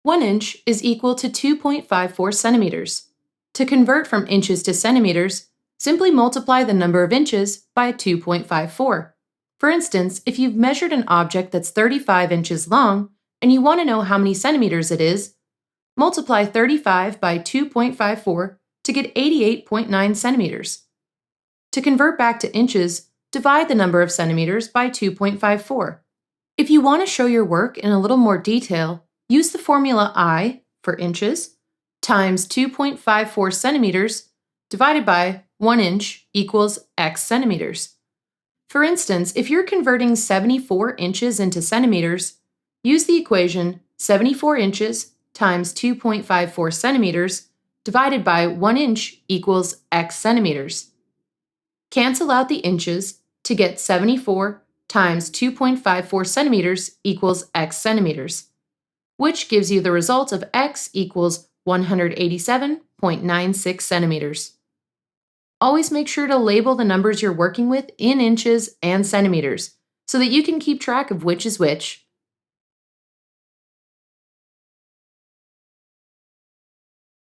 1 inch is equal to 2.54 centimeters. To convert from inches to centimeters, simply multiply the number of inches by 2.54. For instance, if you've measured an object that's 35 inches long and you want to know how many centimeters it is, multiply 35 by 2.54 to get 88.9 centimeters. To convert back to inches, divide the number of centimeters by 2.54. If you want to show your work in a little more detail, use the formula I for inches times 2.54 centimeters divided by 1 inch equals x centimeters. For instance, if you're converting 74 inches into centimeters, use the equation 74 inches times 2.54 centimeters divided by 1 inch equals x centimeters. Cancel out the inches to get 74 times 2.54 centimeters equals x centimeters, which gives you the result of x equals 187.96 centimeters. Always make sure to label the numbers you're working with in inches and centimeters so that you can keep track of which is which.